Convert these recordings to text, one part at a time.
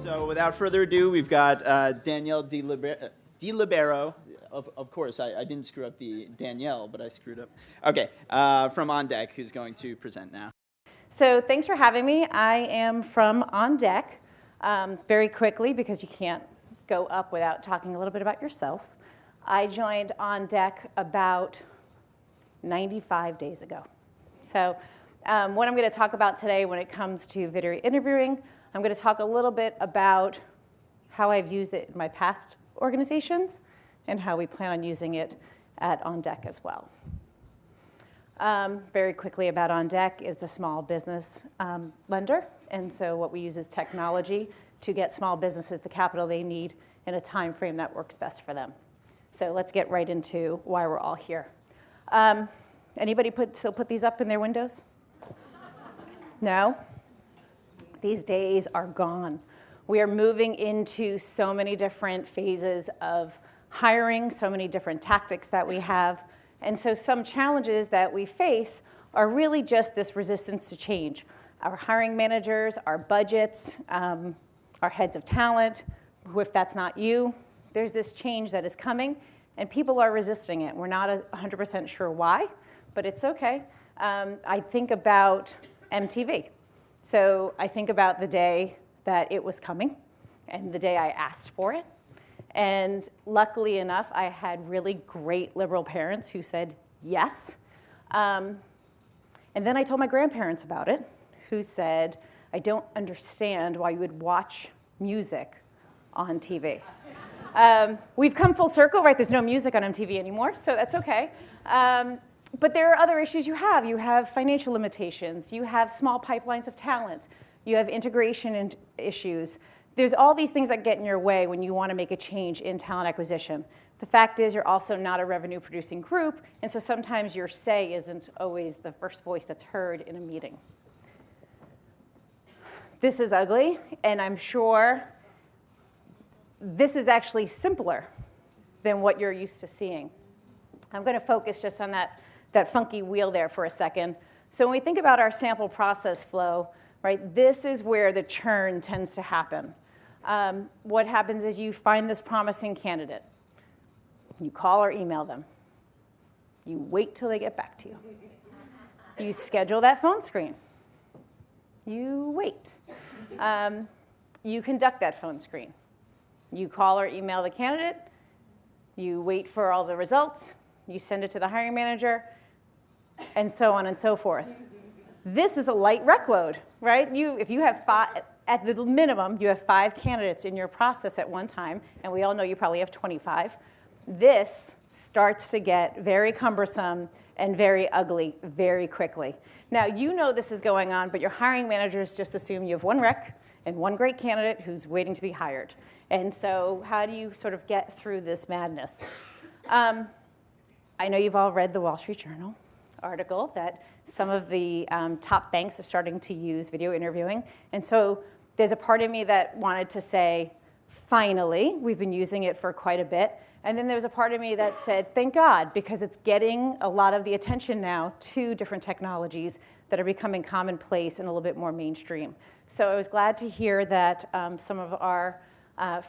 So without further ado, we've got Danelle DiLibero. Of course, I didn't screw up the Danielle, but I screwed up. Okay, from OnDeck, who's going to present now. So thanks for having me. I am from OnDeck. Very quickly, because you can't go up without talking a little bit about yourself. I joined OnDeck about 95 days ago. So what I'm going to talk about today when it comes to video interviewing, I'm going to talk a little bit about how I've used it in my past organizations and how we plan on using it at OnDeck as well. Very quickly about OnDeck, it's a small business lender, and so what we use is technology to get small businesses the capital they need in a time frame that works best for them. So let's get right into why we're all here. Anybody still put these up in their windows? No? These days are gone. We are moving into so many different phases of hiring, so many different tactics that we have. And so some challenges that we face are really just this resistance to change. Our hiring managers, our budgets, our heads of talent, if that's not you, there's this change that is coming, and people are resisting it. We're not 100% sure why, but it's okay. I think about MTV. So I think about the day that it was coming and the day I asked for it. And luckily enough, I had really great liberal parents who said yes. And then I told my grandparents about it, who said, I don't understand why you would watch music on TV. We've come full circle, right? There's no music on MTV anymore, so that's okay. But there are other issues you have. You have financial limitations. You have small pipelines of talent. You have integration issues. There's all these things that get in your way when you want to make a change in talent acquisition. The fact is you're also not a revenue-producing group, and so sometimes your say isn't always the first voice that's heard in a meeting. This is ugly, and I'm sure this is actually simpler than what you're used to seeing. I'm going to focus just on that funky wheel there for a second. So when we think about our sample process flow, right, this is where the churn tends to happen. What happens is you find this promising candidate. You call or email them. You wait till they get back to you. You schedule that phone screen. You wait. You conduct that phone screen. You call or email the candidate. You wait for all the results. You send it to the hiring manager, and so on and so forth. This is a light rec load, right? If you have five, at the minimum, you have 5 candidates in your process at one time, and we all know you probably have 25. This starts to get very cumbersome and very ugly very quickly. Now, you know this is going on, but your hiring managers just assume you have 1 rec and 1 great candidate who's waiting to be hired. And so how do you sort of get through this madness? I know you've all read the Wall Street Journal article that some of the top banks are starting to use video interviewing. And so there's a part of me that wanted to say, finally, we've been using it for quite a bit. And then there's a part of me that said, thank God, because it's getting a lot of the attention now to different technologies that are becoming commonplace and a little bit more mainstream. So I was glad to hear that some of our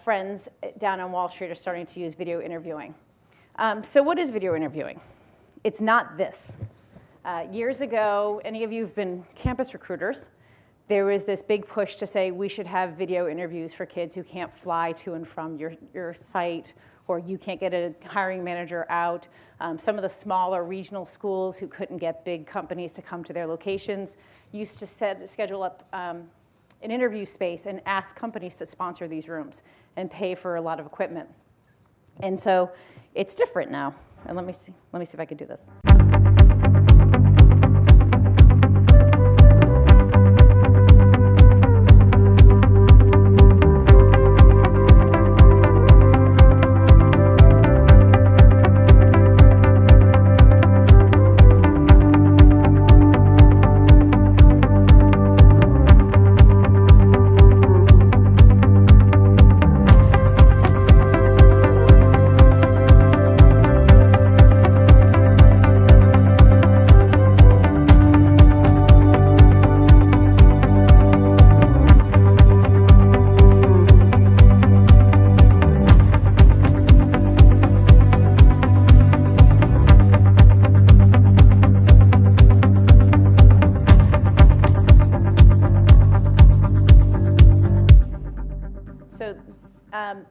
friends down on Wall Street are starting to use video interviewing. So what is video interviewing? It's not this. Years ago, any of you who've been campus recruiters, there was this big push to say we should have video interviews for kids who can't fly to and from your site, or you can't get a hiring manager out. Some of the smaller regional schools who couldn't get big companies to come to their locations used to schedule up an interview space and ask companies to sponsor these rooms and pay for a lot of equipment. And so it's different now. And let me see if I could do this.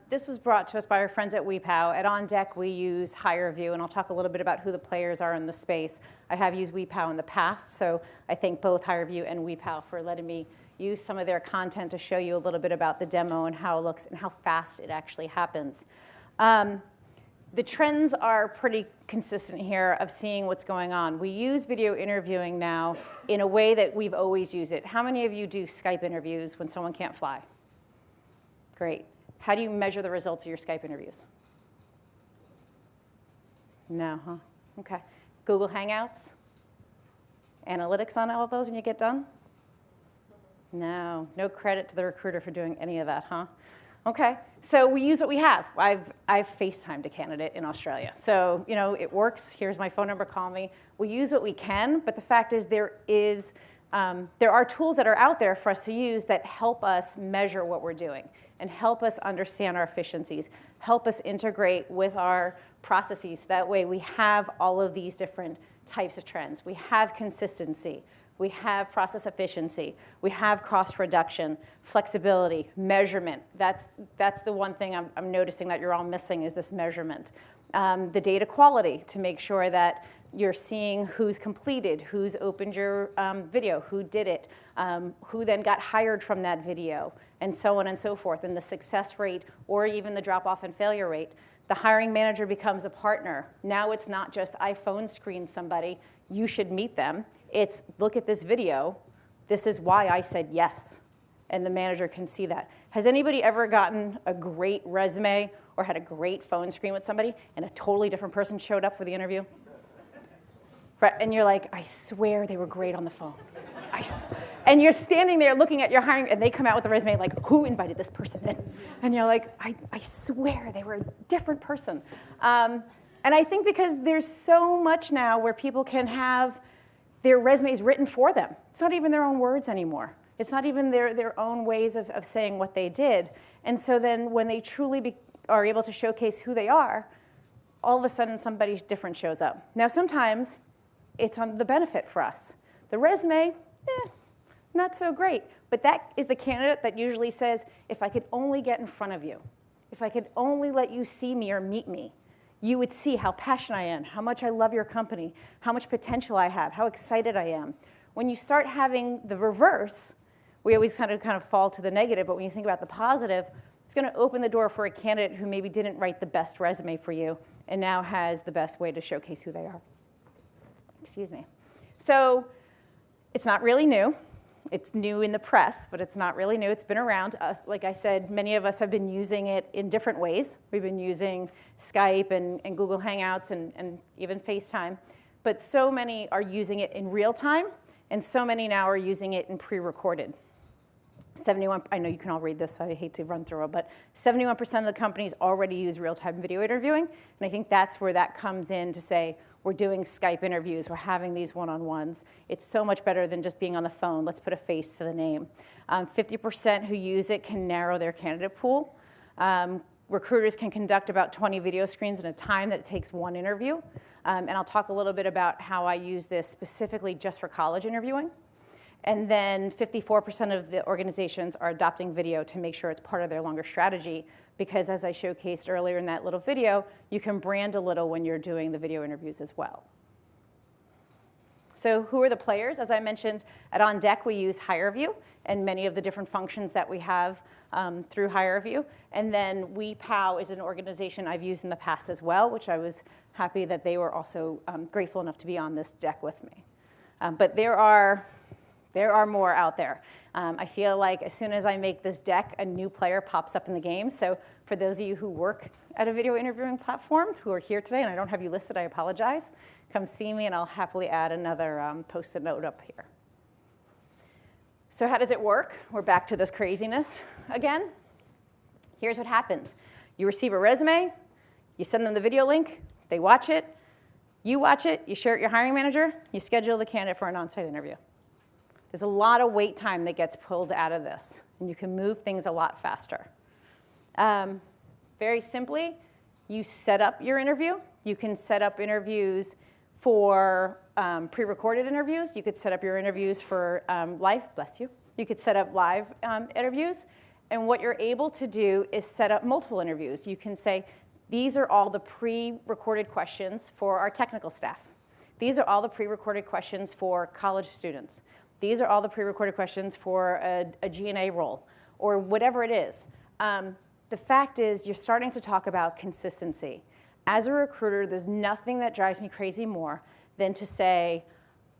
This was brought to us by our friends at WePow. At OnDeck, we use HireVue, and I'll talk a little bit about who the players are in the space. I have used WePow in the past, so I thank both HireVue and WePow for letting me use some of their content to show you a little bit about the demo and how it looks and how fast it actually happens. The trends are pretty consistent here of seeing what's going on. We use video interviewing now in a way that we've always used it. How many of you do Skype interviews when someone can't fly? Great. How do you measure the results of your Skype interviews? No, huh? Okay. Google Hangouts? Analytics on all of those when you get done? No. No credit to the recruiter for doing any of that, huh? Okay, so we use what we have. I've FaceTimed a candidate in Australia. So, it works. Here's my phone number, call me. We use what we can, but the fact is there are tools that are out there for us to use that help us measure what we're doing and help us understand our efficiencies, help us integrate with our processes. That way we have all of these different types of trends. We have consistency. We have process efficiency. We have cost reduction, flexibility, measurement. That's the one thing I'm noticing that you're all missing is this measurement. The data quality to make sure that you're seeing who's completed, who's opened your video, who did it, who then got hired from that video, and so on and so forth, and the success rate or even the drop-off and failure rate. The hiring manager becomes a partner. Now it's not just I phone screened somebody, you should meet them. It's look at this video, this is why I said yes, and the manager can see that. Has anybody ever gotten a great resume or had a great phone screen with somebody and a totally different person showed up for the interview? Right, and you're like, I swear they were great on the phone. And you're standing there looking at your hiring, and they come out with a resume like, who invited this person in? And you're like, I swear they were a different person. And I think because there's so much now where people can have their resumes written for them. It's not even their own words anymore. It's not even their own ways of saying what they did. And so then when they truly are able to showcase who they are, all of a sudden somebody different shows up. Now sometimes it's on the benefit for us. The resume, not so great. But that is the candidate that usually says, if I could only get in front of you, if I could only let you see me or meet me, you would see how passionate I am, how much I love your company, how much potential I have, how excited I am. When you start having the reverse, we always kind of fall to the negative, but when you think about the positive, it's going to open the door for a candidate who maybe didn't write the best resume for you and now has the best way to showcase who they are. Excuse me. So it's not really new. It's new in the press, but it's not really new. It's been around. Like I said, many of us have been using it in different ways. We've been using Skype and Google Hangouts and even FaceTime. But so many are using it in real time, and so many now are using it in pre-recorded. 71, I know you can all read this, so I hate to run through it, but 71% of the companies already use real-time video interviewing, and I think that's where that comes in to say, we're doing Skype interviews, we're having these one-on-ones. It's so much better than just being on the phone. Let's put a face to the name. 50% who use it can narrow their candidate pool. Recruiters can conduct about 20 video screens in a time that it takes one interview. And I'll talk a little bit about how I use this specifically just for college interviewing. And then 54% of the organizations are adopting video to make sure it's part of their longer strategy, because as I showcased earlier in that little video, you can brand a little when you're doing the video interviews as well. So who are the players? As I mentioned, at OnDeck, we use HireVue and many of the different functions that we have through HireVue. And then WePow is an organization I've used in the past as well, which I was happy that they were also grateful enough to be on this deck with me. But there are more out there. I feel like as soon as I make this deck, a new player pops up in the game. So for those of you who work at a video interviewing platform who are here today, and I don't have you listed, I apologize. Come see me, and I'll happily add another post-it note up here. So how does it work? We're back to this craziness again. Here's what happens. You receive a resume. You send them the video link. They watch it. You watch it. You share it with your hiring manager. You schedule the candidate for an on-site interview. There's a lot of wait time that gets pulled out of this, and you can move things a lot faster. Very simply, you set up your interview. You can set up interviews for pre-recorded interviews. You could set up your interviews for live, bless you. You could set up live interviews. And what you're able to do is set up multiple interviews. You can say, these are all the pre-recorded questions for our technical staff. These are all the pre-recorded questions for college students. These are all the pre-recorded questions for a G&A role, or whatever it is. The fact is, you're starting to talk about consistency. As a recruiter, there's nothing that drives me crazy more than to say,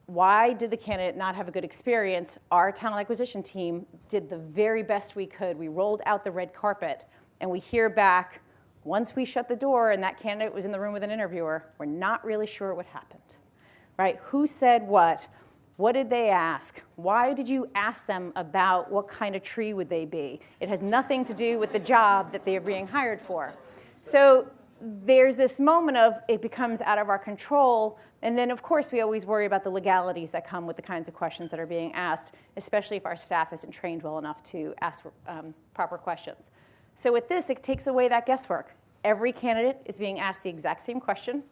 why did the candidate not have a good experience? Our talent acquisition team did the very best we could. We rolled out the red carpet, and we hear back, once we shut the door and that candidate was in the room with an interviewer, we're not really sure what happened, right? Who said what? What did they ask? Why did you ask them about what kind of tree would they be? It has nothing to do with the job that they are being hired for. So there's this moment of it becomes out of our control, and then of course we always worry about the legalities that come with the kinds of questions that are being asked, especially if our staff isn't trained well enough to ask proper questions. So with this, it takes away that guesswork. Every candidate is being asked the exact same question.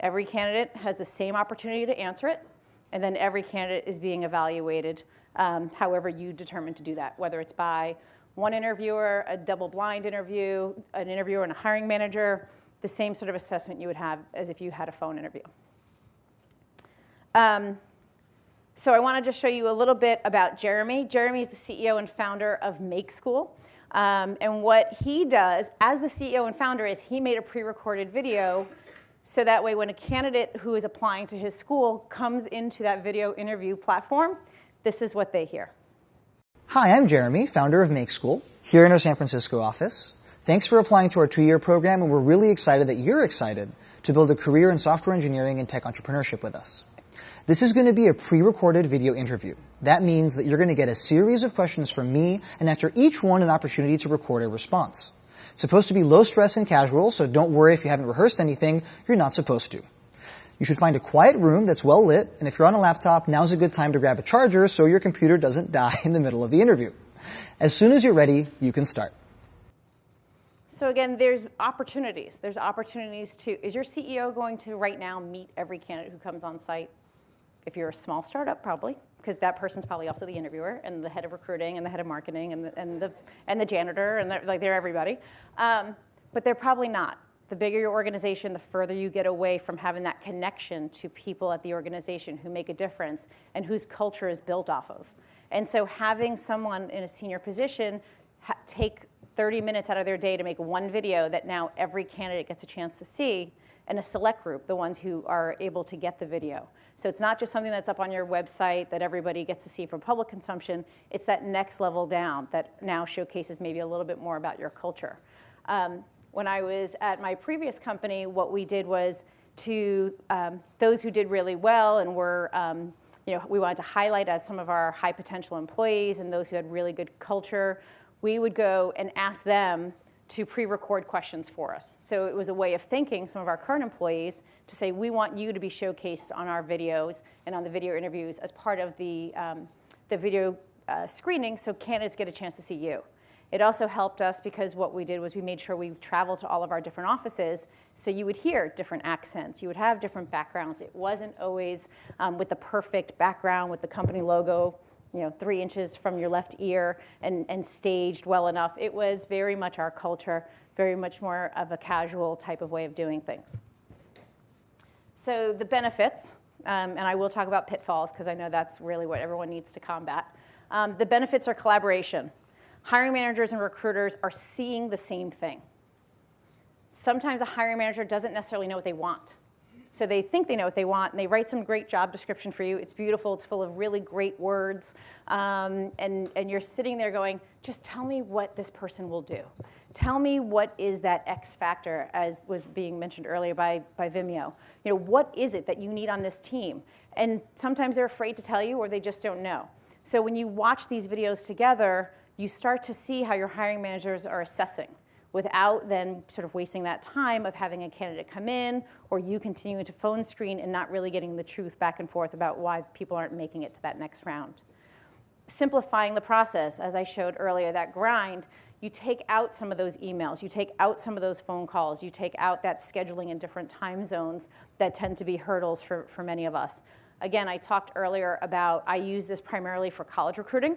Every candidate has the same opportunity to answer it, and then every candidate is being evaluated however you determine to do that, whether it's by one interviewer, a double-blind interview, an interviewer and a hiring manager, the same sort of assessment you would have as if you had a phone interview. So I want to just show you a little bit about Jeremy. Jeremy is the CEO and founder of Make School. And what he does as the CEO and founder is he made a pre-recorded video so that way when a candidate who is applying to his school comes into that video interview platform, this is what they hear. Hi, I'm Jeremy, founder of Make School, here in our San Francisco office. Thanks for applying to our 2-year program, and we're really excited that you're excited to build a career in software engineering and tech entrepreneurship with us. This is going to be a pre-recorded video interview. That means that you're going to get a series of questions from me, and after each one, an opportunity to record a response. It's supposed to be low stress and casual, so don't worry if you haven't rehearsed anything you're not supposed to. You should find a quiet room that's well lit, and if you're on a laptop, now's a good time to grab a charger so your computer doesn't die in the middle of the interview. As soon as you're ready, you can start. So again, there's opportunities. There's opportunities to, is your CEO going to right now meet every candidate who comes on site? If you're a small startup, probably, because that person's probably also the interviewer and the head of recruiting and the head of marketing and the janitor and they're everybody. But they're probably not. The bigger your organization, the further you get away from having that connection to people at the organization who make a difference and whose culture is built off of. And so having someone in a senior position take 30 minutes out of their day to make one video that now every candidate gets a chance to see, and a select group, the ones who are able to get the video. So it's not just something that's up on your website that everybody gets to see for public consumption. It's that next level down that now showcases maybe a little bit more about your culture. When I was at my previous company, what we did was to those who did really well and were, we wanted to highlight as some of our high potential employees and those who had really good culture, we would go and ask them to pre-record questions for us. So it was a way of thanking some of our current employees to say, we want you to be showcased on our videos and on the video interviews as part of the video screening so candidates get a chance to see you. It also helped us because what we did was we made sure we traveled to all of our different offices so you would hear different accents, you would have different backgrounds. It wasn't always with the perfect background with the company logo 3 inches from your left ear and staged well enough. It was very much our culture, very much more of a casual type of way of doing things. So the benefits, and I will talk about pitfalls because I know that's really what everyone needs to combat. The benefits are collaboration. Hiring managers and recruiters are seeing the same thing. Sometimes a hiring manager doesn't necessarily know what they want. So they think they know what they want, and they write some great job description for you. It's beautiful. It's full of really great words. And you're sitting there going, just tell me what this person will do. Tell me what is that X factor, as was being mentioned earlier by Vimeo. What is it that you need on this team? And sometimes they're afraid to tell you, or they just don't know. So when you watch these videos together, you start to see how your hiring managers are assessing, without then sort of wasting that time of having a candidate come in or you continuing to phone screen and not really getting the truth back and forth about why people aren't making it to that next round. Simplifying the process, as I showed earlier, that grind, you take out some of those emails, you take out some of those phone calls, you take out that scheduling in different time zones that tend to be hurdles for many of us. Again, I talked earlier about I use this primarily for college recruiting.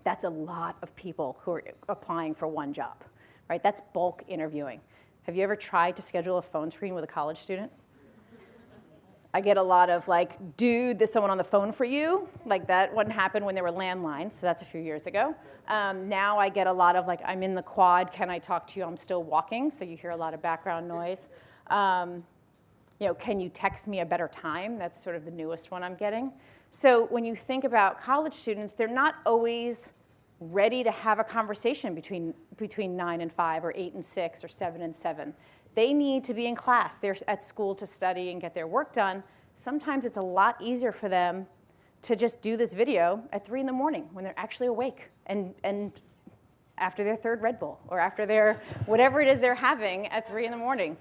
That's a lot of people who are applying for one job, right? That's bulk interviewing. Have you ever tried to schedule a phone screen with a college student? I get a lot of like, dude, there's someone on the phone for you. Like that wouldn't happen when there were landlines, so that's a few years ago. Now I get a lot of like, I'm in the quad, can I talk to you? I'm still walking, so you hear a lot of background noise. Can you text me a better time? That's sort of the newest one I'm getting. So when you think about college students, they're not always ready to have a conversation between 9 and 5 or 8 and 6 or 7 and 7. They need to be in class. They're at school to study and get their work done. Sometimes it's a lot easier for them to just do this video at 3 in the morning when they're actually awake and after their third Red Bull or after their whatever it is they're having at 3 in the morning.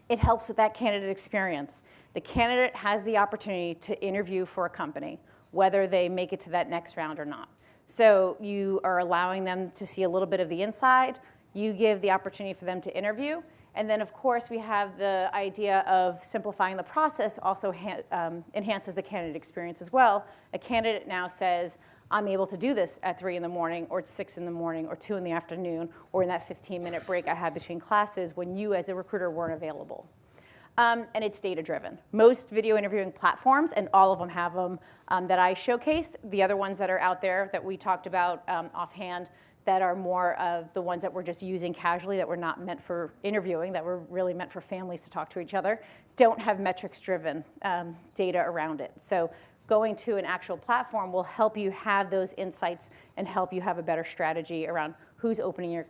It helps with that candidate experience. The candidate has the opportunity to interview for a company, whether they make it to that next round or not. So you are allowing them to see a little bit of the inside. You give the opportunity for them to interview. And then, of course, we have the idea of simplifying the process also enhances the candidate experience as well. A candidate now says, I'm able to do this at 3 in the morning or at 6 in the morning or 2 in the afternoon or in that 15-minute break I had between classes when you as a recruiter weren't available. And it's data-driven. Most video interviewing platforms, and all of them have them that I showcased, the other ones that are out there that we talked about offhand that are more of the ones that we're just using casually, that were not meant for interviewing, that were really meant for families to talk to each other, don't have metrics-driven data around it. So going to an actual platform will help you have those insights and help you have a better strategy around who's opening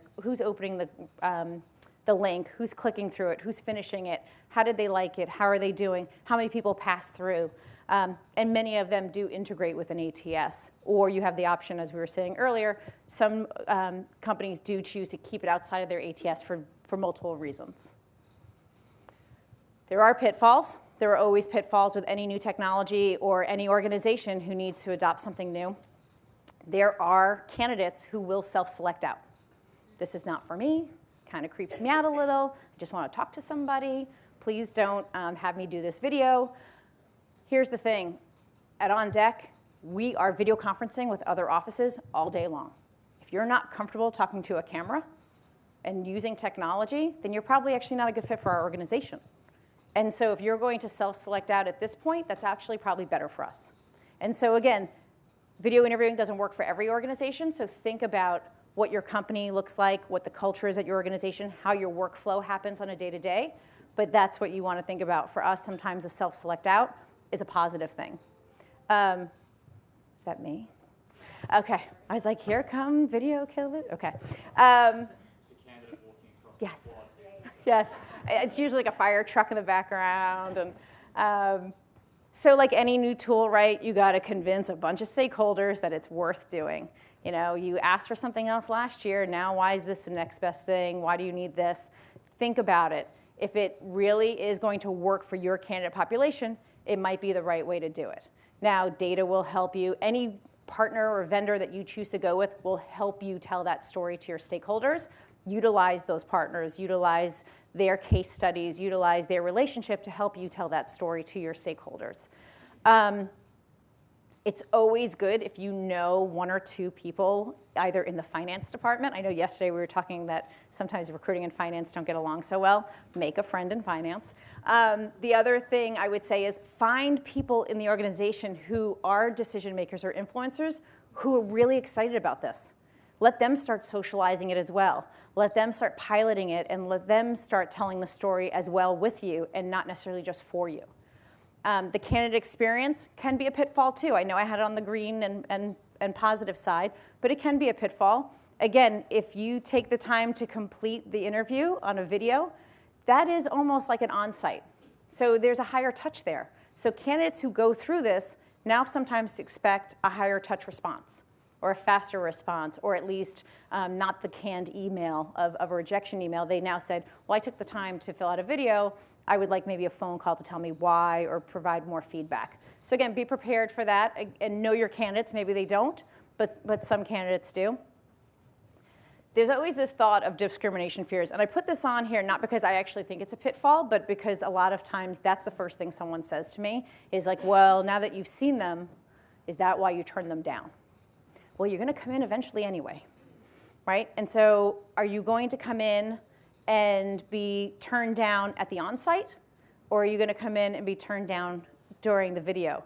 the link, who's clicking through it, who's finishing it, how did they like it, how are they doing, how many people pass through. And many of them do integrate with an ATS. Or you have the option, as we were saying earlier, some companies do choose to keep it outside of their ATS for multiple reasons. There are pitfalls. There are always pitfalls with any new technology or any organization who needs to adopt something new. There are candidates who will self-select out. This is not for me, kind of creeps me out a little. I just want to talk to somebody. Please don't have me do this video. Here's the thing. At OnDeck, we are video conferencing with other offices all day long. If you're not comfortable talking to a camera and using technology, then you're probably actually not a good fit for our organization. And so if you're going to self-select out at this point, that's actually probably better for us. And so again, video interviewing doesn't work for every organization, so think about what your company looks like, what the culture is at your organization, how your workflow happens on a day-to-day. But that's what you want to think about. For us, sometimes a self-select out is a positive thing. Is that me? Okay. I was like, here come video, kill it. Okay. It's a candidate walking across yes. the quad. Yes. It's usually like a fire truck in the background. And so like any new tool, right, you got to convince a bunch of stakeholders that it's worth doing. You know, you asked for something else last year. Now why is this the next best thing? Why do you need this? Think about it. If it really is going to work for your candidate population, it might be the right way to do it. Now, data will help you. Any partner or vendor that you choose to go with will help you tell that story to your stakeholders. Utilize those partners, utilize their case studies, utilize their relationship to help you tell that story to your stakeholders. It's always good if you know 1 or 2 people, either in the finance department. I know yesterday we were talking that sometimes recruiting and finance don't get along so well. Make a friend in finance. The other thing I would say is find people in the organization who are decision makers or influencers who are really excited about this. Let them start socializing it as well. Let them start piloting it and let them start telling the story as well with you and not necessarily just for you. The candidate experience can be a pitfall too. I know I had it on the green and positive side, but it can be a pitfall. Again, if you take the time to complete the interview on a video, that is almost like an on-site. So there's a higher touch there. So candidates who go through this now sometimes expect a higher touch response or a faster response, or at least not the canned email of a rejection email. They now said, well, I took the time to fill out a video. I would like maybe a phone call to tell me why or provide more feedback. So again, be prepared for that and know your candidates. Maybe they don't, but some candidates do. There's always this thought of discrimination fears, and I put this on here not because I actually think it's a pitfall, but because a lot of times that's the first thing someone says to me is like, well, now that you've seen them, is that why you turned them down? Well, you're going to come in eventually anyway, right? And so are you going to come in and be turned down at the on-site, or are you going to come in and be turned down during the video?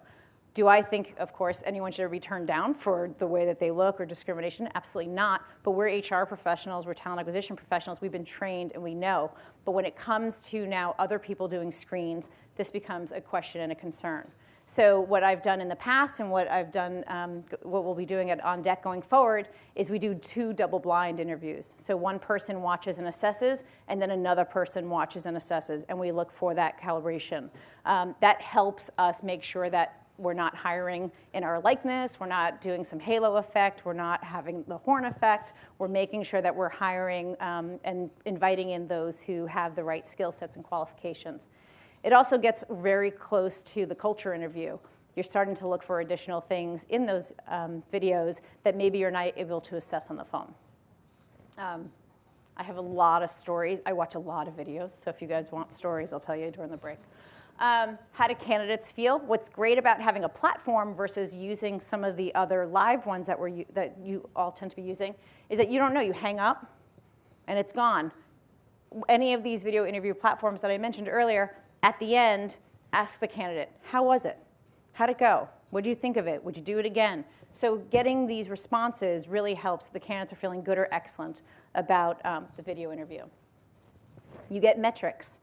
Do I think, of course, anyone should ever be turned down for the way that they look or discrimination? Absolutely not. But we're HR professionals, we're talent acquisition professionals, we've been trained and we know. But when it comes to now other people doing screens, this becomes a question and a concern. So what I've done in the past and what I've done, what we'll be doing at OnDeck going forward is we do 2 double-blind interviews. So one person watches and assesses, and then another person watches and assesses, and we look for that calibration. That helps us make sure that we're not hiring in our likeness, we're not doing some halo effect, we're not having the horn effect, we're making sure that we're hiring and inviting in those who have the right skill sets and qualifications. It also gets very close to the culture interview. You're starting to look for additional things in those videos that maybe you're not able to assess on the phone. I have a lot of stories. I watch a lot of videos, so if you guys want stories, I'll tell you during the break. How do candidates feel? What's great about having a platform versus using some of the other live ones that you all tend to be using is that you don't know. You hang up, and it's gone. Any of these video interview platforms that I mentioned earlier, at the end, ask the candidate, how was it? How'd it go? What did you think of it? Would you do it again? So getting these responses really helps the candidates are feeling good or excellent about the video interview. You get metrics.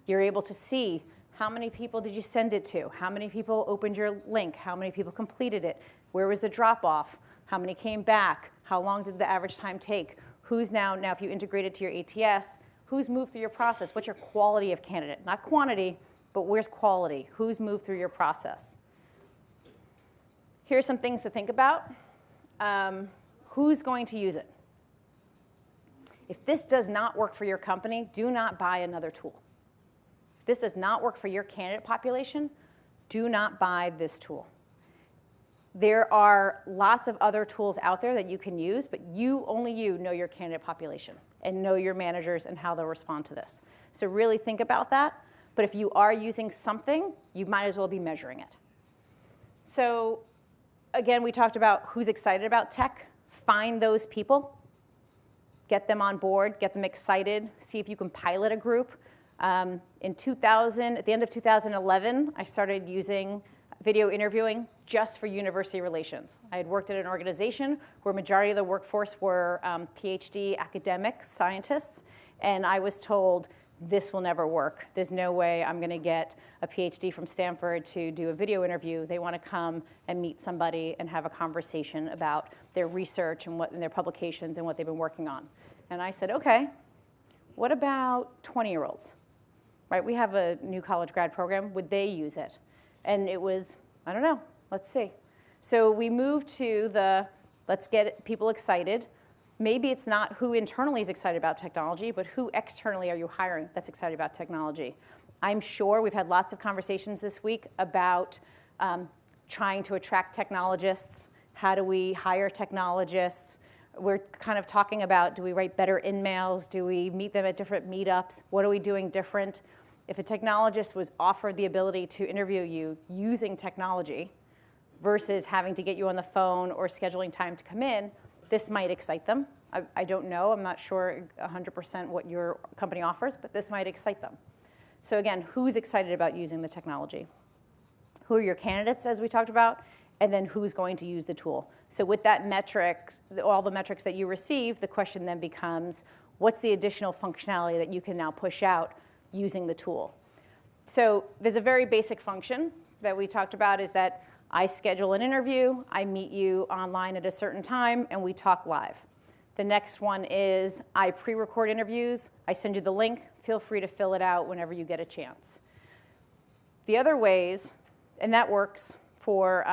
You're able to see how many people did you send it to? How many people opened your link? How many people completed it? Where was the drop-off? How many came back? How long did the average time take? Who's now if you integrate it to your ATS, who's moved through your process? What's your quality of candidate? Not quantity, but where's quality? Who's moved through your process? Here's some things to think about. Who's going to use it? If this does not work for your company, do not buy another tool. If this does not work for your candidate population, do not buy this tool. There are lots of other tools out there that you can use, but only you know your candidate population and know your managers and how they'll respond to this. So really think about that. But if you are using something, you might as well be measuring it. So again, we talked about who's excited about tech. Find those people. Get them on board. Get them excited. See if you can pilot a group. At the end of 2011, I started using video interviewing just for university relations. I had worked at an organization where majority of the workforce were PhD academics, scientists, and I was told, this will never work. There's no way I'm going to get a PhD from Stanford to do a video interview. They want to come and meet somebody and have a conversation about their research and their publications and what they've been working on. And I said, okay, what about 20-year-olds? Right? We have a new college grad program. Would they use it? And it was, I don't know, let's see. So we moved to let's get people excited. Maybe it's not who internally is excited about technology, but who externally are you hiring that's excited about technology? I'm sure we've had lots of conversations this week about trying to attract technologists. How do we hire technologists? We're kind of talking about, do we write better in-mails? Do we meet them at different meetups? What are we doing different? If a technologist was offered the ability to interview you using technology versus having to get you on the phone or scheduling time to come in, this might excite them. I don't know. I'm not sure 100% what your company offers, but this might excite them. So again, who's excited about using the technology? Who are your candidates, as we talked about? And then who's going to use the tool? So with that metrics, all the metrics that you receive, the question then becomes, what's the additional functionality that you can now push out using the tool? So there's a very basic function that we talked about, is that I schedule an interview, I meet you online at a certain time, and we talk live. The next one is I pre-record interviews, I send you the link, feel free to fill it out whenever you get a chance. The other ways, and that works for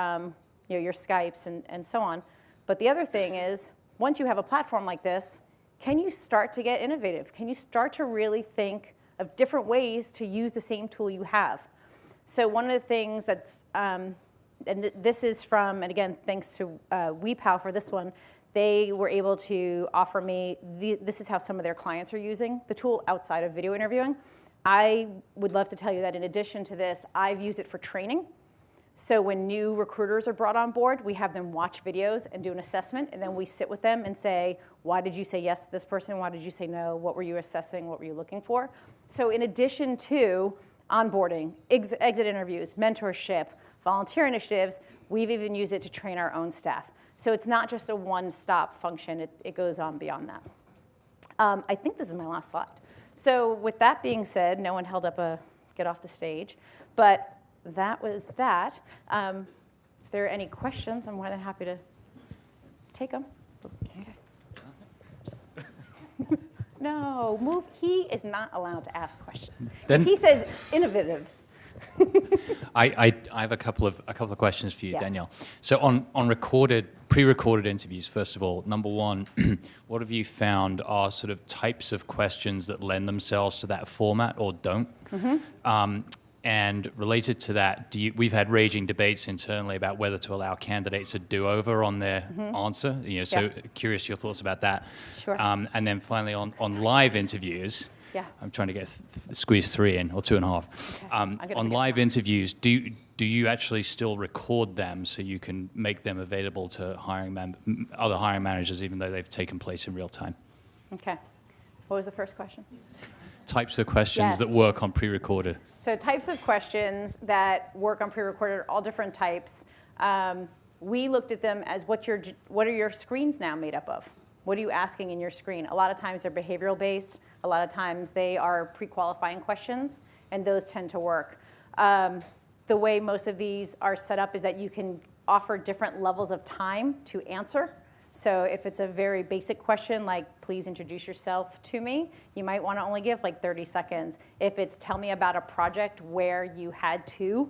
your Skypes and so on, but the other thing is, once you have a platform like this, can you start to get innovative? Can you start to really think of different ways to use the same tool you have? So one of the things that's, and this is from, and again, thanks to WePal for this one, they were able to offer me, this is how some of their clients are using the tool outside of video interviewing. I would love to tell you that in addition to this, I've used it for training. So when new recruiters are brought on board, we have them watch videos and do an assessment, and then we sit with them and say, why did you say yes to this person? Why did you say no? What were you assessing? What were you looking for? So in addition to onboarding, exit interviews, mentorship, volunteer initiatives, we've even used it to train our own staff. So it's not just a one-stop function. It goes on beyond that. I think this is my last slide. So with that being said, no one held up a get off the stage, but that was that. If there are any questions, I'm more than happy to take them. Okay. No, move. He is not allowed to ask questions. Then He says innovative. I have a couple of questions for you, Yes. Danielle. So on pre-recorded interviews, first of all, number one, what have you found are sort of types of questions that lend themselves to that format or don't? And related to that, we've had raging debates internally about whether to allow candidates a do-over on their answer. So curious your thoughts about that. Sure. And then finally on live interviews. Yeah. I'm trying to squeeze 3 in, or 2.5. Okay. On live interviews, do you actually still record them so you can make them available to other hiring managers, even though they've taken place in real time? Okay. What was the first question? Types of questions Yes. that work on pre-recorded. So types of questions that work on pre-recorded are all different types. We looked at them as what are your screens now made up of? What are you asking in your screen? A lot of times they're behavioral based. A lot of times they are pre-qualifying questions, and those tend to work. The way most of these are set up is that you can offer different levels of time to answer. So if it's a very basic question like, please introduce yourself to me, you might want to only give like 30 seconds. If it's tell me about a project where you had to,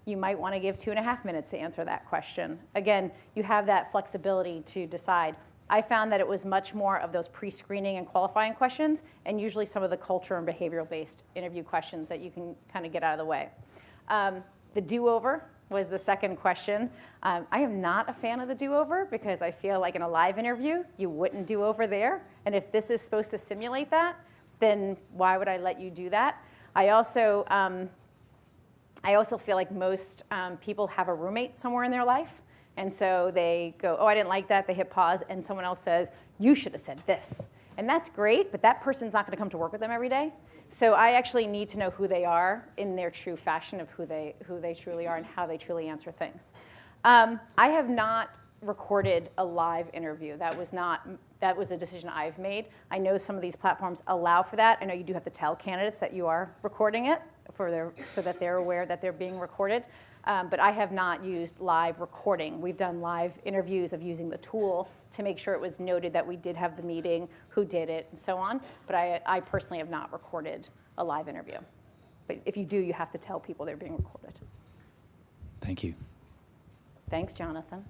you might want to give 2.5 minutes to answer that question. Again, you have that flexibility to decide. I found that it was much more of those pre-screening and qualifying questions, and usually some of the culture and behavioral-based interview questions that you can kind of get out of the way. The do-over was the second question. I am not a fan of the do-over because I feel like in a live interview, you wouldn't do over there. And if this is supposed to simulate that, then why would I let you do that? I also feel like most people have a roommate somewhere in their life. And so they go, oh, I didn't like that. They hit pause, and someone else says, you should have said this. And that's great, but that person's not going to come to work with them every day. So I actually need to know who they are in their true fashion of who they truly are and how they truly answer things. I have not recorded a live interview. That was a decision I've made. I know some of these platforms allow for that. I know you do have to tell candidates that you are recording it so that they're aware that they're being recorded. But I have not used live recording. We've done live interviews of using the tool to make sure it was noted that we did have the meeting, who did it, and so on. But I personally have not recorded a live interview. But if you do, you have to tell people they're being recorded. Thank you. Thanks, Jonathan.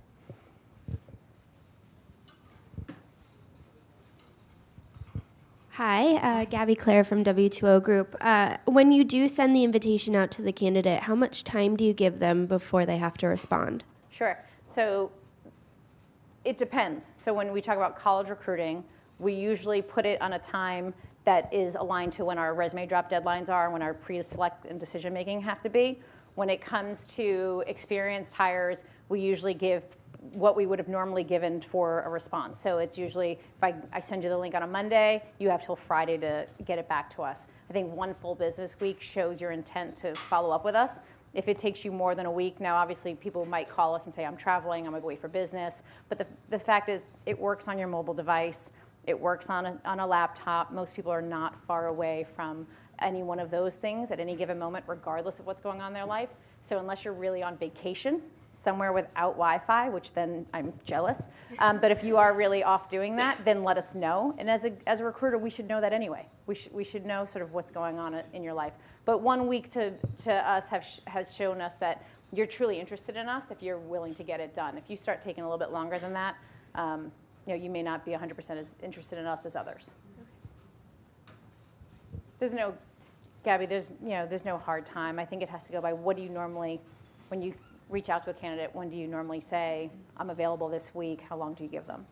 Hi, Gabby Clare from W2O Group. When you do send the invitation out to the candidate, how much time do you give them before they have to respond? Sure. So it depends. So when we talk about college recruiting, we usually put it on a time that is aligned to when our resume drop deadlines are and when our pre-select and decision making have to be. When it comes to experienced hires, we usually give what we would have normally given for a response. So it's usually, if I send you the link on a Monday, you have till Friday to get it back to us. I think 1 full business week shows your intent to follow up with us. If it takes you more than a week, now obviously people might call us and say, I'm traveling, I'm away for business. But the fact is, it works on your mobile device. It works on a laptop. Most people are not far away from any one of those things at any given moment, regardless of what's going on in their life. So unless you're really on vacation, somewhere without Wi-Fi, which then I'm jealous. But if you are really off doing that, then let us know. And as a recruiter, we should know that anyway. We should know sort of what's going on in your life. But 1 week to us has shown us that you're truly interested in us if you're willing to get it done. If you start taking a little bit longer than that, you may not be 100% as interested in us as others. Gabby, there's no hard time. I think it has to go by what do you normally, when you reach out to a candidate, when do you normally say, I'm available this week, how long do you give them?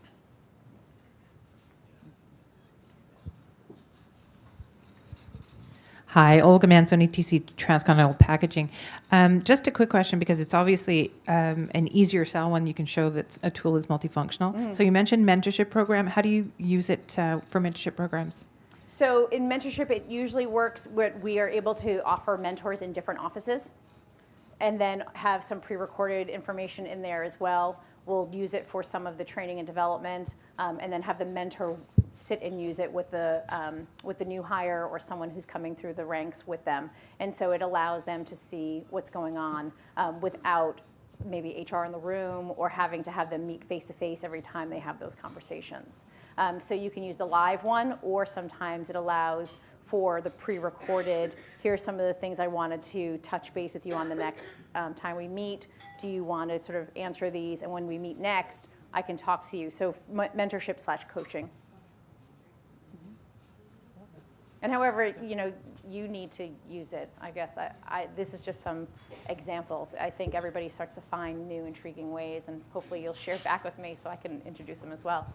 Hi, Olga Mansoni, TC Transcontinental Packaging. Just a quick question, because it's obviously an easier sell when you can show that a tool is multifunctional. So you mentioned mentorship program. How do you use it for mentorship programs? So in mentorship, it usually works where we are able to offer mentors in different offices and then have some pre-recorded information in there as well. We'll use it for some of the training and development, and then have the mentor sit and use it with the new hire or someone who's coming through the ranks with them. And so it allows them to see what's going on without maybe HR in the room or having to have them meet face-to-face every time they have those conversations. So you can use the live one, or sometimes it allows for the pre-recorded, here's some of the things I wanted to touch base with you on the next time we meet. Do you want to sort of answer these? And when we meet next, I can talk to you. So mentorship/coaching. And however, you need to use it. I guess this is just some examples. I think everybody starts to find new, intriguing ways, and hopefully you'll share back with me so I can introduce them as well.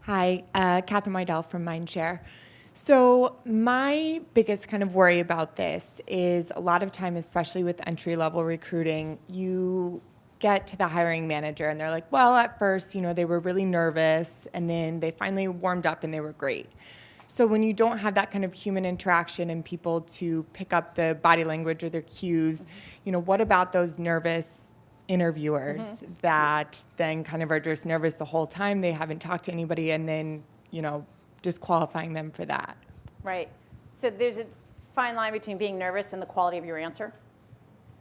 Hi, Catherine Wydell from Mindshare. So my biggest kind of worry about this is a lot of time, especially with entry-level recruiting, you get to the hiring manager and they're like, well, at first, they were really nervous, and then they finally warmed up and they were great. So when you don't have that kind of human interaction and people to pick up the body language or their cues, what about those nervous interviewers that then kind of are just nervous the whole time, they haven't talked to anybody, and then, disqualifying them for that? Right. So there's a fine line between being nervous and the quality of your answer.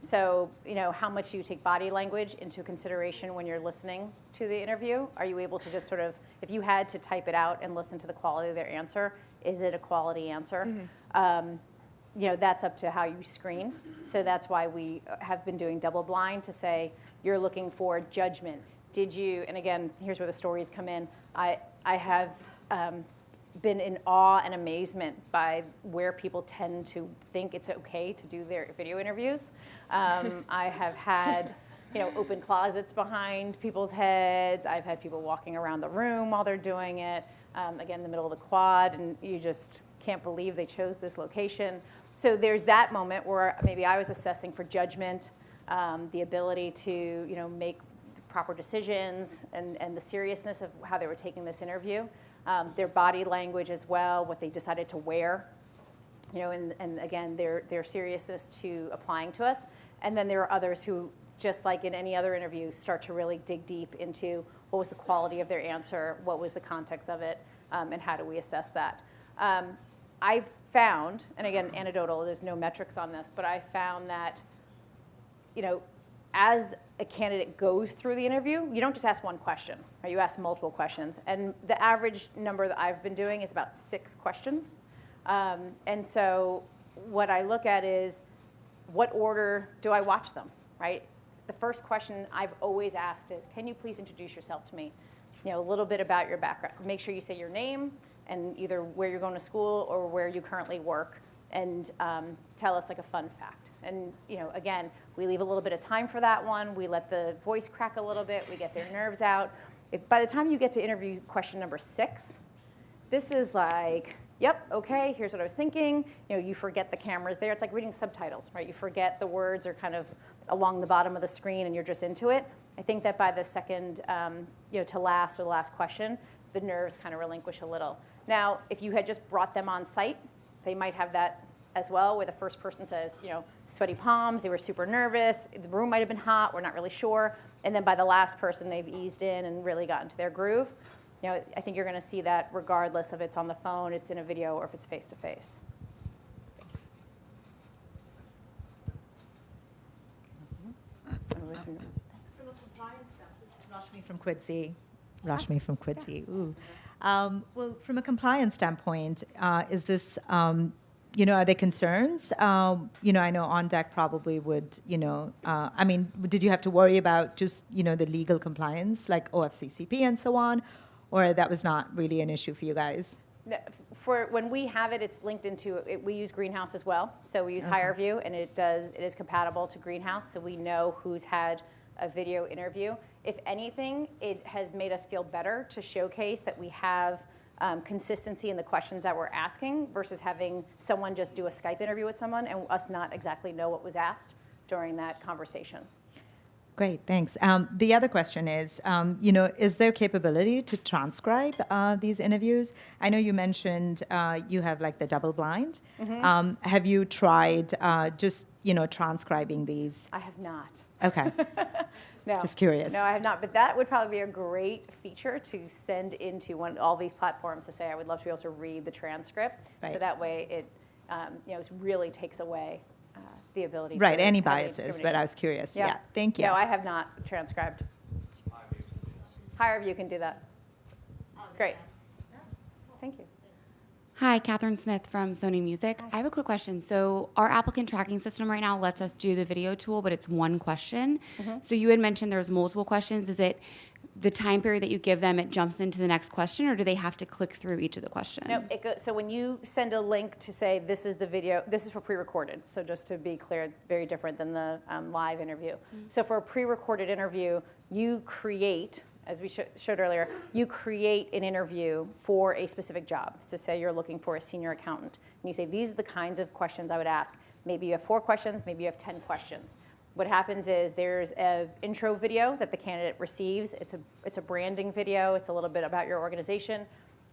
So, how much you take body language into consideration when you're listening to the interview. Are you able to just sort of, if you had to type it out and listen to the quality of their answer, is it a quality answer? That's up to how you screen. So that's why we have been doing double blind to say, you're looking for judgment. Did you, and again, here's where the stories come in. I have been in awe and amazement by where people tend to think it's okay to do their video interviews. I have had, open closets behind people's heads. I've had people walking around the room while they're doing it. Again, in the middle of the quad, and you just can't believe they chose this location. So there's that moment where maybe I was assessing for judgment, the ability to, make proper decisions, and the seriousness of how they were taking this interview. Their body language as well, what they decided to wear, and again, their seriousness to applying to us. And then there are others who, just like in any other interview, start to really dig deep into what was the quality of their answer, what was the context of it, and how do we assess that. I've found, and again, anecdotal, there's no metrics on this, but I found that, as a candidate goes through the interview, you don't just ask one question, right? You ask multiple questions. And the average number that I've been doing is about 6 questions. And so what I look at is, what order do I watch them, right? The first question I've always asked is, can you please introduce yourself to me? A little bit about your background. Make sure you say your name and either where you're going to school or where you currently work, and tell us like a fun fact. And again, we leave a little bit of time for that one. We let the voice crack a little bit. We get their nerves out. If by the time you get to interview question number 6, this is like, yep, okay, here's what I was thinking. You forget the camera's there. It's like reading subtitles, right? You forget the words are kind of along the bottom of the screen and you're just into it. I think that by the second, to last or the last question, the nerves kind of relinquish a little. Now, if you had just brought them on site, they might have that as well, where the first person says, sweaty palms, they were super nervous, the room might have been hot, we're not really sure. And then by the last person, they've eased in and really got into their groove. I think you're gonna see that regardless if it's on the phone, it's in a video, or if it's face-to-face. From a compliance standpoint, Rashmi from Quidsi. Ooh. Well, from a compliance standpoint, is this, are there concerns? I know OnDeck probably would, did you have to worry about just, the legal compliance, like OFCCP and so on, or that was not really an issue for you guys? For when we have it, it's linked into it. We use Greenhouse as well, so we use HireView, and it is compatible to Greenhouse, so we know who's had a video interview. If anything, it has made us feel better to showcase that we have consistency in the questions that we're asking versus having someone just do a Skype interview with someone and us not exactly know what was asked during that conversation. Great, thanks. The other question is, is there capability to transcribe these interviews? I know you mentioned you have like the double blind. Have you tried just, transcribing these? I have not. Okay. No. Just curious. No, I have not. But that would probably be a great feature to send into all these platforms to say, I would love to be able to read the transcript. Right. So that way it, it really takes away the ability Right, to any have biases, but I was curious. Yeah, thank you. No, I have not transcribed. HireView can do that. Great. Thank you. Hi, Catherine Smith from Sony Music. I have a quick question. So our applicant tracking system right now lets us do the video tool, but it's one question. So you had mentioned there's multiple questions. Is it the time period that you give them, it jumps into the next question, or do they have to click through each of the questions? No, so when you send a link to say this is the video, this is for pre-recorded. So just to be clear, very different than the live interview. So for a pre-recorded interview, you create, as we showed earlier, you create an interview for a specific job. So say you're looking for a senior accountant, and you say, these are the kinds of questions I would ask. Maybe you have 4 questions, maybe you have 10 questions. What happens is there's an intro video that the candidate receives. It's a branding video. It's a little bit about your organization.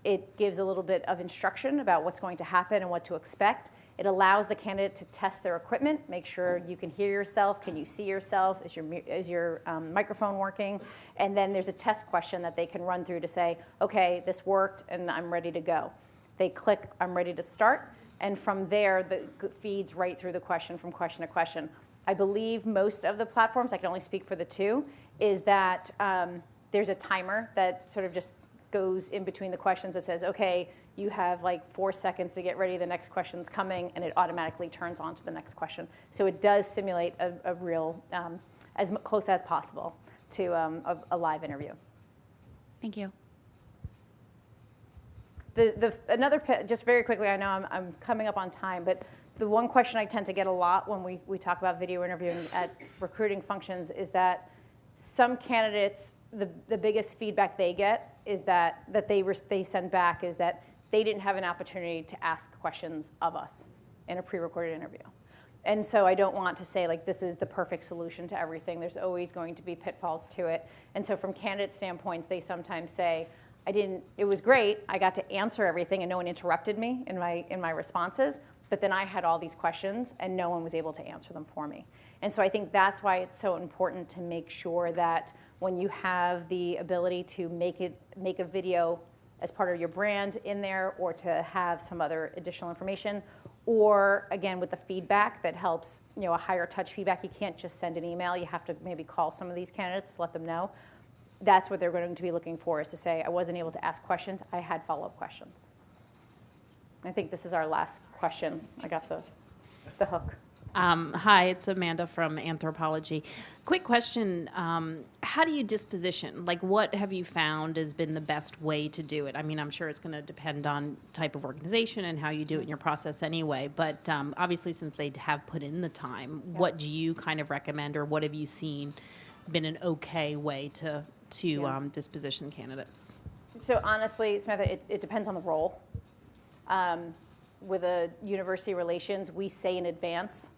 It gives a little bit of instruction about what's going to happen and what to expect. It allows the candidate to test their equipment, make sure you can hear yourself, can you see yourself, is your microphone working? And then there's a test question that they can run through to say, okay, this worked and I'm ready to go. They click, I'm ready to start, and from there, it feeds right through the question from question to question. I believe most of the platforms, I can only speak for the 2, is that there's a timer that sort of just goes in between the questions that says, okay, you have like 4 seconds to get ready, the next question's coming, and it automatically turns on to the next question. So it does simulate a real, as close as possible to a live interview. Thank you. Just very quickly, I know I'm coming up on time, but the one question I tend to get a lot when we talk about video interviewing at recruiting functions is that some candidates, the biggest feedback they get is that they send back is that they didn't have an opportunity to ask questions of us in a pre-recorded interview. And so I don't want to say like this is the perfect solution to everything. There's always going to be pitfalls to it. And so from candidate standpoints, they sometimes say, it was great, I got to answer everything and no one interrupted me in my responses, but then I had all these questions and no one was able to answer them for me. And so I think that's why it's so important to make sure that when you have the ability to make a video as part of your brand in there, or to have some other additional information, or again with the feedback that helps, a higher touch feedback. You can't just send an email. You have to maybe call some of these candidates, let them know. That's what they're going to be looking for, is to say, I wasn't able to ask questions, I had follow-up questions. I think this is our last question. I got the hook. Hi, it's Amanda from Anthropology. Quick question, how do you disposition? Like, what have you found has been the best way to do it? I mean, I'm sure it's going to depend on type of organization and how you do it in your process anyway, but obviously since they have put in the time, what do you kind of recommend, or what have you seen been an okay way to disposition candidates? So honestly, Samantha, it depends on the role. With a university relations, we say in advance,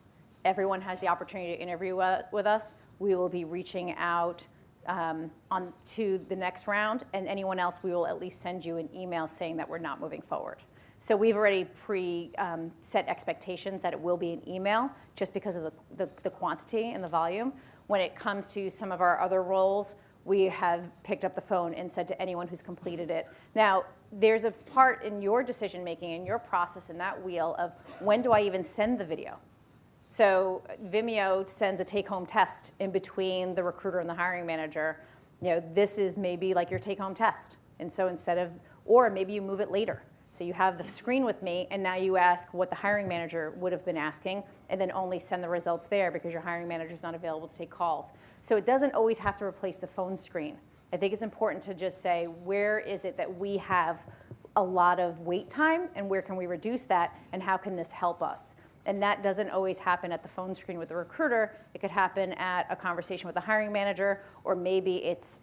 everyone has the opportunity to interview with us. We will be reaching out on to the next round, and anyone else, we will at least send you an email saying that we're not moving forward. So we've already set expectations that it will be an email just because of the quantity and the volume. When it comes to some of our other roles, we have picked up the phone and said to anyone who's completed it. Now, there's a part in your decision-making, in your process, in that wheel of when do I even send the video? So Vimeo sends a take-home test in between the recruiter and the hiring manager. This is maybe like your take-home test. And so or maybe you move it later. So you have the screen with me, and now you ask what the hiring manager would have been asking, and then only send the results there because your hiring manager is not available to take calls. So it doesn't always have to replace the phone screen. I think it's important to just say, where is it that we have a lot of wait time, and where can we reduce that, and how can this help us? And that doesn't always happen at the phone screen with the recruiter. It could happen at a conversation with the hiring manager, or maybe it's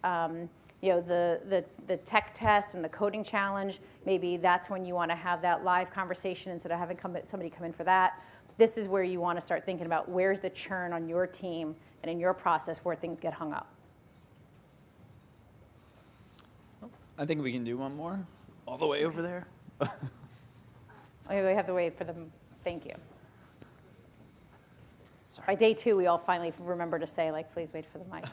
the tech test and the coding challenge, maybe that's when you want to have that live conversation instead of having somebody come in for that. This is where you want to start thinking about where's the churn on your team and in your process where things get hung up. I think we can do one more, all the way over there. Okay, we have to wait for them. Thank you. By day 2, we all finally remember to say, like, please wait for the mic.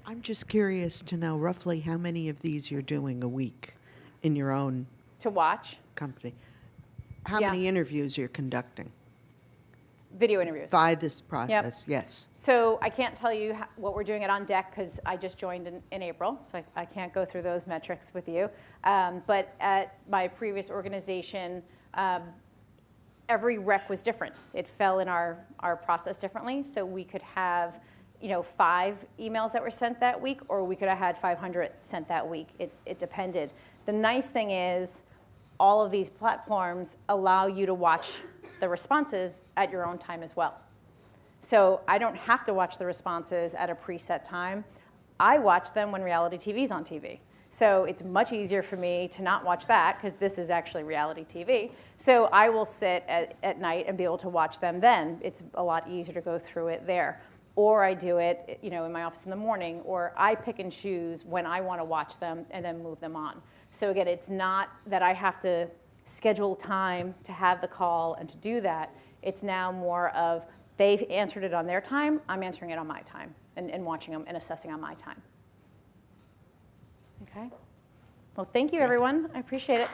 I'm just curious to know roughly how many of these you're doing a week in your own To watch company. How Yeah. many interviews you're conducting video interviews. by this process? Yes. So I can't tell you what we're doing at OnDeck because I just joined in April, so I can't go through those metrics with you. But at my previous organization, every rec was different. It fell in our process differently, so we could have 5 emails that were sent that week, or we could have had 500 sent that week. It depended. The nice thing is all of these platforms allow you to watch the responses at your own time as well. So I don't have to watch the responses at a preset time. I watch them when reality TV is on TV. So it's much easier for me to not watch that because this is actually reality TV. So I will sit at night and be able to watch them then. It's a lot easier to go through it there. Or I do it in my office in the morning, or I pick and choose when I want to watch them and then move them on. So again, it's not that I have to schedule time to have the call and to do that. It's now more of they've answered it on their time, I'm answering it on my time and watching them and assessing on my time. Okay? Well, thank you, everyone. I appreciate it.